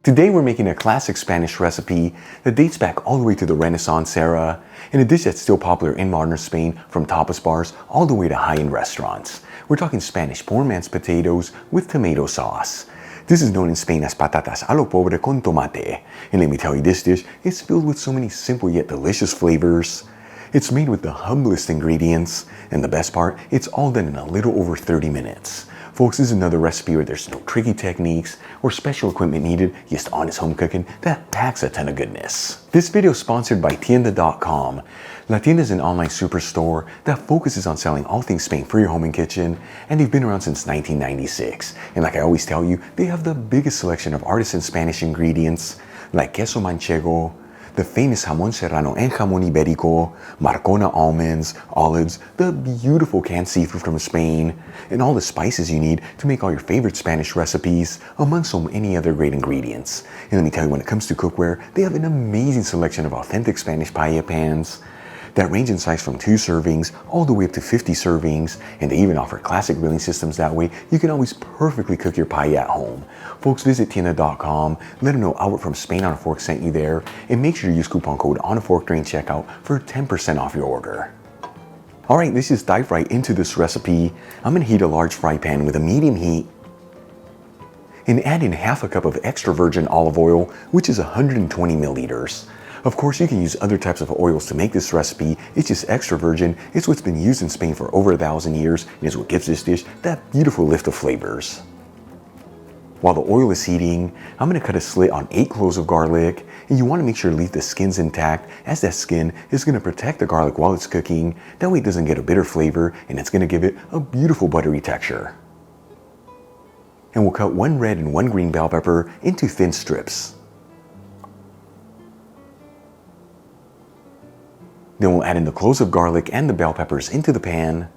Today we're making a classic Spanish recipe that dates back all the way to the Renaissance era, and a dish that's still popular in modern Spain from tapas bars all the way to high-end restaurants. We're talking Spanish poor man's potatoes with tomato sauce. This is known in Spain as patatas a lo pobre con tomate, and let me tell you, this dish is filled with so many simple yet delicious flavors. It's made with the humblest ingredients, and the best part, it's all done in a little over 30 minutes. Folks, this is another recipe where there's no tricky techniques or special equipment needed, just honest home cooking that packs a ton of goodness. This video is sponsored by Tienda.com. La Tienda is an online superstore that focuses on selling all things Spain for your home and kitchen, and they've been around since 1996. And like I always tell you, they have the biggest selection of artisan Spanish ingredients like queso manchego, the famous jamón serrano and jamón ibérico, Marcona almonds, olives, the beautiful canned seafood from Spain, and all the spices you need to make all your favorite Spanish recipes, among so many other great ingredients. And let me tell you, when it comes to cookware, they have an amazing selection of authentic Spanish paella pans that range in size from 2 servings all the way up to 50 servings, and they even offer classic grilling systems that way you can always perfectly cook your paella at home. Folks, visit Tienda.com, let them know Albert from Spain on a Fork sent you there, and make sure to use coupon code on a fork during checkout for 10% off your order. Alright, let's just dive right into this recipe. I'm going to heat a large fry pan with a medium heat and add in half a cup of extra virgin olive oil, which is 120 milliliters. Of course, you can use other types of oils to make this recipe. It's just extra virgin. It's what's been used in Spain for over 1,000 years and is what gives this dish that beautiful lift of flavors. While the oil is heating, I'm going to cut a slit on 8 cloves of garlic, and you want to make sure to leave the skins intact, as that skin is going to protect the garlic while it's cooking. That way it doesn't get a bitter flavor, and it's going to give it a beautiful buttery texture. And we'll cut 1 red and 1 green bell pepper into thin strips. Then we'll add in the cloves of garlic and the bell peppers into the pan.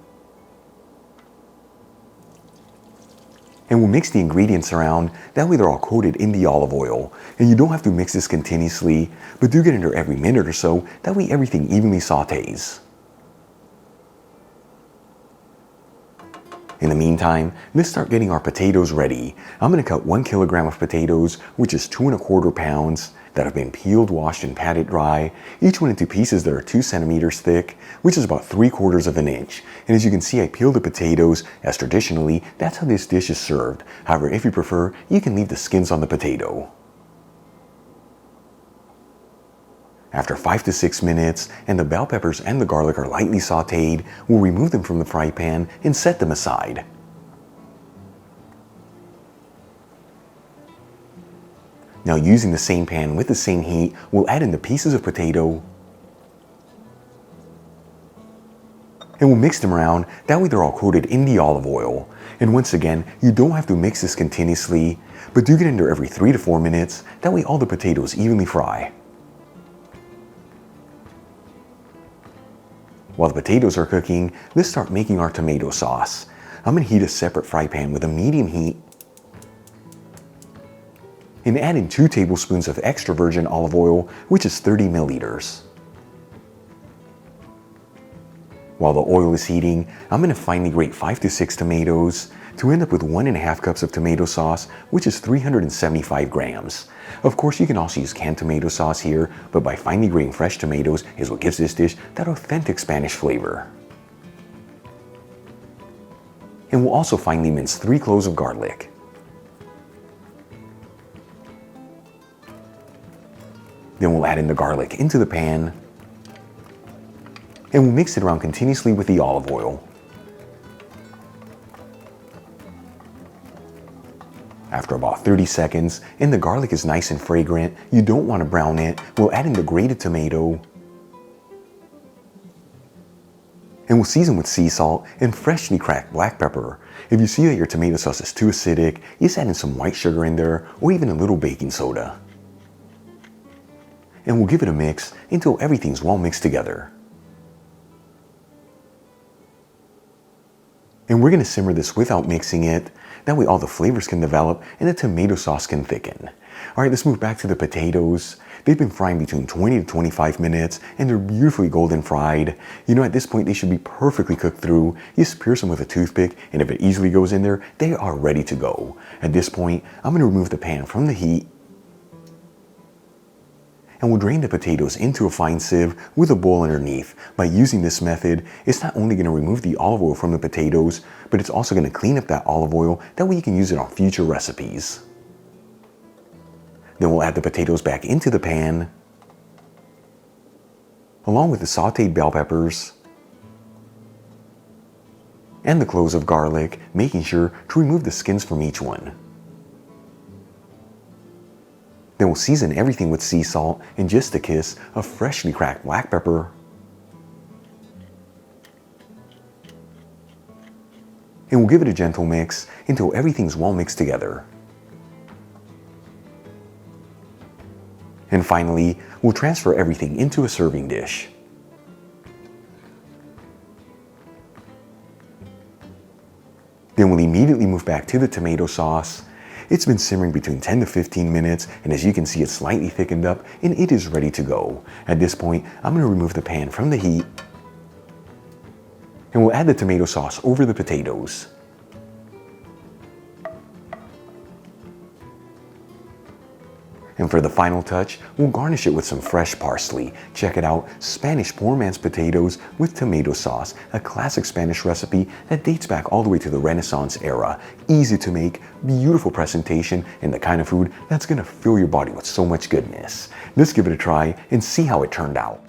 And we'll mix the ingredients around, that way they're all coated in the olive oil. And you don't have to mix this continuously, but do get in there every minute or so, that way everything evenly sautés. In the meantime, let's start getting our potatoes ready. I'm going to cut 1 kilogram of potatoes, which is 2 1/4 pounds, that have been peeled, washed, and patted dry, each one into pieces that are 2 centimeters thick, which is about 3/4 of an inch. And as you can see, I peeled the potatoes, as traditionally, that's how this dish is served. However, if you prefer, you can leave the skins on the potato. After 5 to 6 minutes, and the bell peppers and the garlic are lightly sauteed, we'll remove them from the fry pan and set them aside. Now, using the same pan with the same heat, we'll add in the pieces of potato, and we'll mix them around, that way they're all coated in the olive oil. And once again, you don't have to mix this continuously, but do get in there every 3 to 4 minutes, that way all the potatoes evenly fry. While the potatoes are cooking, let's start making our tomato sauce. I'm going to heat a separate fry pan with a medium heat, and add in 2 tablespoons of extra virgin olive oil, which is 30 milliliters. While the oil is heating, I'm going to finely grate 5 to 6 tomatoes to end up with 1 1/2 cups of tomato sauce, which is 375 grams. Of course, you can also use canned tomato sauce here, but by finely grating fresh tomatoes is what gives this dish that authentic Spanish flavor. And we'll also finely mince 3 cloves of garlic. Then we'll add in the garlic into the pan, and we'll mix it around continuously with the olive oil. After about 30 seconds, and the garlic is nice and fragrant, you don't want to brown it, we'll add in the grated tomato, and we'll season with sea salt and freshly cracked black pepper. If you see that your tomato sauce is too acidic, just add in some white sugar in there, or even a little baking soda. And we'll give it a mix until everything's well mixed together. And we're going to simmer this without mixing it, that way all the flavors can develop and the tomato sauce can thicken. Alright, let's move back to the potatoes. They've been frying between 20 to 25 minutes, and they're beautifully golden fried. You know, at this point they should be perfectly cooked through. You just pierce them with a toothpick, and if it easily goes in there, they are ready to go. At this point, I'm going to remove the pan from the heat, and we'll drain the potatoes into a fine sieve with a bowl underneath. By using this method, it's not only going to remove the olive oil from the potatoes, but it's also going to clean up that olive oil. That way you can use it on future recipes. Then we'll add the potatoes back into the pan, along with the sauteed bell peppers and the cloves of garlic, making sure to remove the skins from each one. Then we'll season everything with sea salt and just a kiss of freshly cracked black pepper. And we'll give it a gentle mix until everything's well mixed together. And finally, we'll transfer everything into a serving dish. Then we'll immediately move back to the tomato sauce. It's been simmering between 10 to 15 minutes, and as you can see, it's slightly thickened up and it is ready to go. At this point, I'm going to remove the pan from the heat, and we'll add the tomato sauce over the potatoes. And for the final touch, we'll garnish it with some fresh parsley. Check it out, Spanish poor man's potatoes with tomato sauce, a classic Spanish recipe that dates back all the way to the Renaissance era. Easy to make, beautiful presentation, and the kind of food that's gonna fill your body with so much goodness. Let's give it a try and see how it turned out.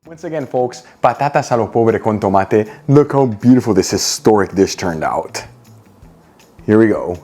Once again, folks, patatas a lo pobre con tomate. Look how beautiful this historic dish turned out. Here we go.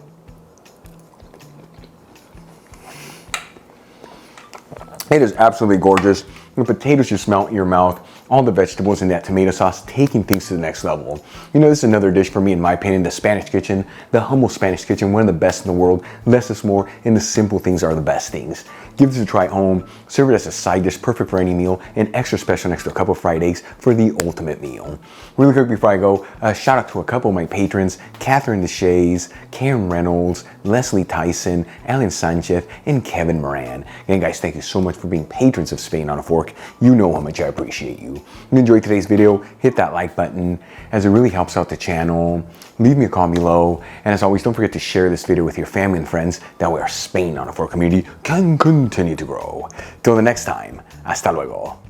It is absolutely gorgeous. The potatoes just melt in your mouth. All the vegetables in that tomato sauce taking things to the next level. You know, this is another dish for me, in my opinion, the Spanish kitchen, the humble Spanish kitchen, one of the best in the world. Less is more, and the simple things are the best things. Give this a try at home. Serve it as a side dish, perfect for any meal, and extra special next to a couple of fried eggs for the ultimate meal. Really quick before I go, shout out to a couple of my patrons, Catherine Deshays, Karen Reynolds, Leslie Tyson, Alan Sanchez, and Kevin Moran. Again, guys, thank you so much for being patrons of Spain on a Fork. You know how much I appreciate you. If you enjoyed today's video, hit that like button, as it really helps out the channel. Leave me a comment below, and as always, don't forget to share this video with your family and friends. That way our Spain on a Fork community can continue to grow. Till the next time, hasta luego.